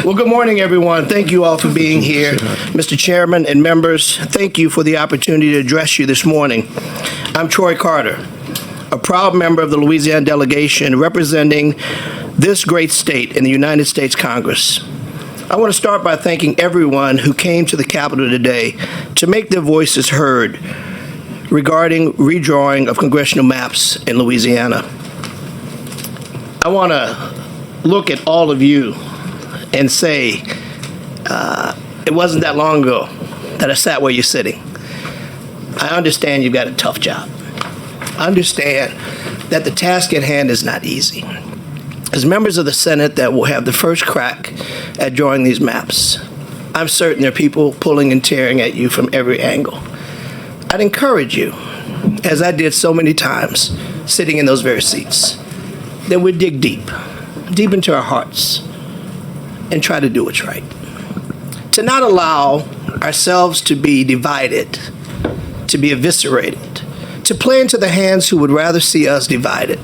Well, good morning, everyone. Thank you all for being here. Mr. Chairman and members, thank you for the opportunity to address you this morning. I'm Troy Carter, a proud member of the Louisiana delegation representing this great state in the United States Congress. I want to start by thanking everyone who came to the Capitol today to make their voices heard regarding redrawing of congressional maps in Louisiana. I want to look at all of you and say, it wasn't that long ago that I sat where you're sitting. I understand you've got a tough job. I understand that the task at hand is not easy. As members of the Senate that will have the first crack at drawing these maps, I'm certain there are people pulling and tearing at you from every angle. I'd encourage you, as I did so many times, sitting in those very seats, that we dig deep into our hearts and try to do what's right. To not allow ourselves to be divided, to be eviscerated, to play into the hands who would rather see us divided.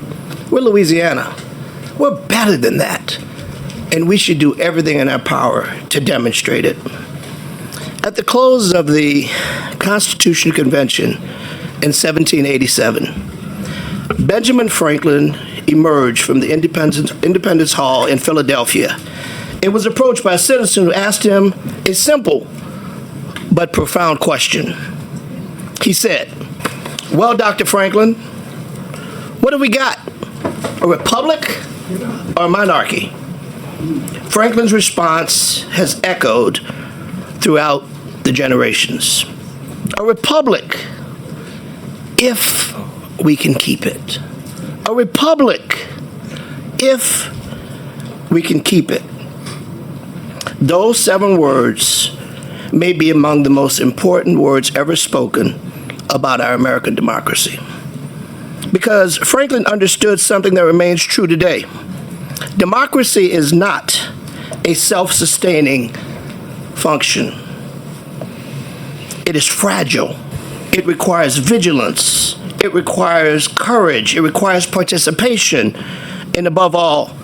We're Louisiana. We're better than that. And we should do everything in our power to demonstrate it. At the close of the Constitutional Convention in 1787, Benjamin Franklin emerged from the Independence Hall in Philadelphia and was approached by a citizen who asked him a simple but profound question. He said, "Well, Dr. Franklin, what have we got? A republic or a monarchy?" Franklin's response has echoed throughout the generations. A republic, if we can keep it. A republic, if we can keep it. Those 7 words may be among the most important words ever spoken about our American democracy. Because Franklin understood something that remains true today. Democracy is not a self-sustaining function. It is fragile. It requires vigilance. It requires courage. It requires participation. And above all,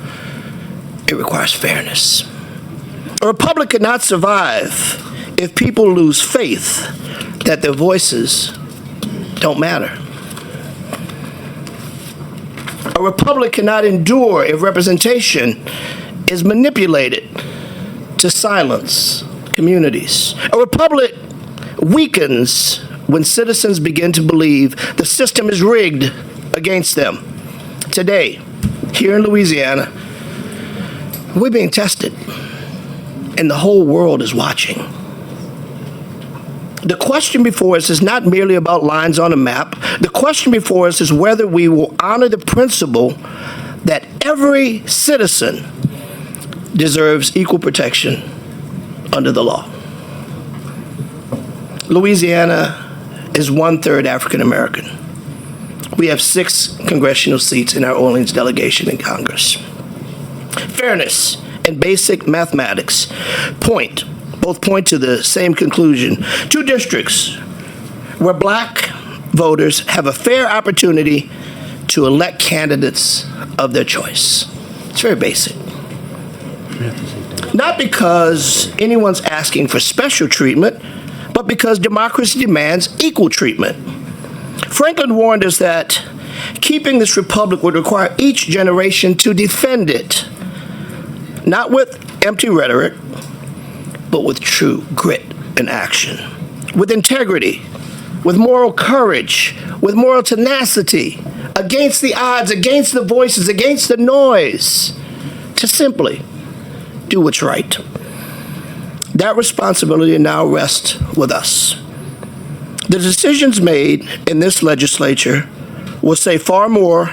it requires fairness. A republic cannot survive if people lose faith that their voices don't matter. A republic cannot endure if representation is manipulated to silence communities. A republic weakens when citizens begin to believe the system is rigged against them. Today, here in Louisiana, we're being tested, and the whole world is watching. The question before us is not merely about lines on a map. The question before us is whether we will honor the principle that every citizen deserves equal protection under the law. Louisiana is 1/3 African American. We have 6 congressional seats in our Orleans delegation in Congress. Fairness and basic mathematics both point to the same conclusion. 2 districts where black voters have a fair opportunity to elect candidates of their choice. It's very basic. Not because anyone's asking for special treatment, but because democracy demands equal treatment. Franklin warned us that keeping this republic would require each generation to defend it, not with empty rhetoric, but with true grit and action, with integrity, with moral courage, with moral tenacity, against the odds, against the voices, against the noise, to simply do what's right. That responsibility now rests with us. The decisions made in this legislature will say far more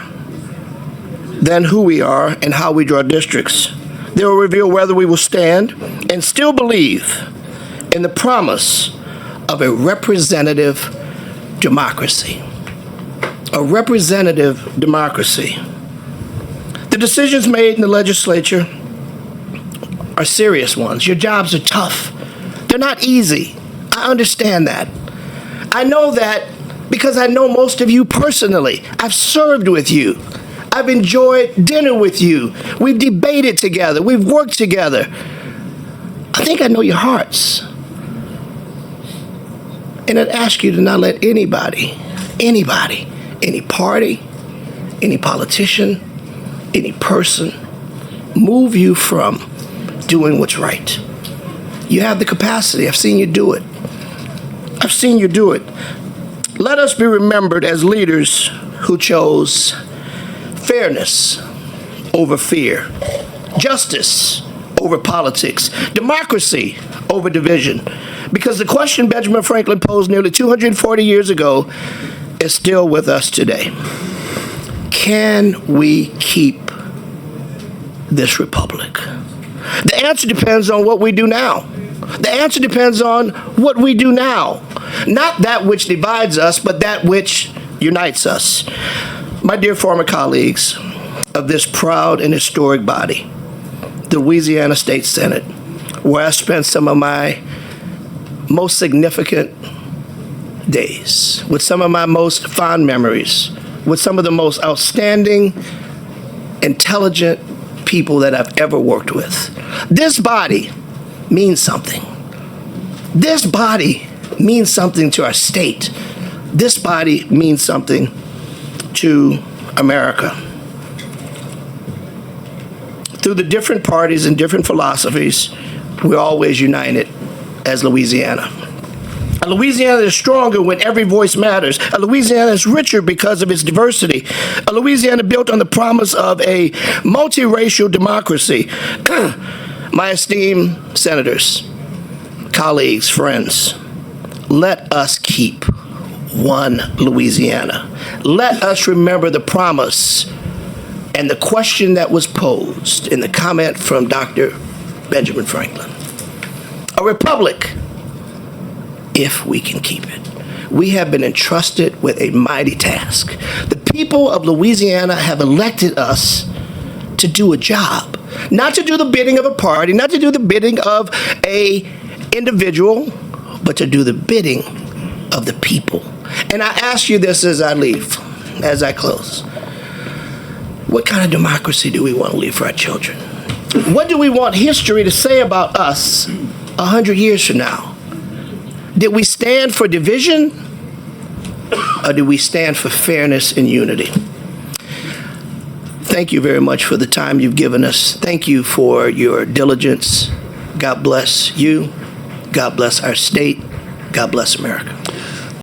than who we are and how we draw districts. They will reveal whether we will stand and still believe in the promise of a representative democracy. A representative democracy. The decisions made in the legislature are serious ones. Your jobs are tough. They're not easy. I understand that. I know that because I know most of you personally. I've served with you. I've enjoyed dinner with you. We've debated together. We've worked together. I think I know your hearts. And I'd ask you to not let anybody, any party, any politician, any person move you from doing what's right. You have the capacity. I've seen you do it. I've seen you do it. Let us be remembered as leaders who chose fairness over fear, justice over politics, democracy over division. Because the question Benjamin Franklin posed nearly 240 years ago is still with us today. Can we keep this republic? The answer depends on what we do now. The answer depends on what we do now. Not that which divides us, but that which unites us. My dear former colleagues of this proud and historic body, the Louisiana State Senate, where I spent some of my most significant days, with some of my most fond memories, with some of the most outstanding, intelligent people that I've ever worked with. This body means something. This body means something to our state. This body means something to America. Through the different parties and different philosophies, we're always united as Louisiana. A Louisiana is stronger when every voice matters. A Louisiana is richer because of its diversity. A Louisiana built on the promise of a multiracial democracy. My esteemed senators, colleagues, friends, let us keep one Louisiana. Let us remember the promise and the question that was posed in the comment from Dr. Benjamin Franklin. A republic, if we can keep it. We have been entrusted with a mighty task. The people of Louisiana have elected us to do a job, not to do the bidding of a party, not to do the bidding of a individual, but to do the bidding of the people. And I ask you this as I leave, as I close. What kind of democracy do we want to leave for our children? What do we want history to say about us 100 years from now? Did we stand for division, or did we stand for fairness and unity? Thank you very much for the time you've given us. Thank you for your diligence. God bless you. God bless our state. God bless America.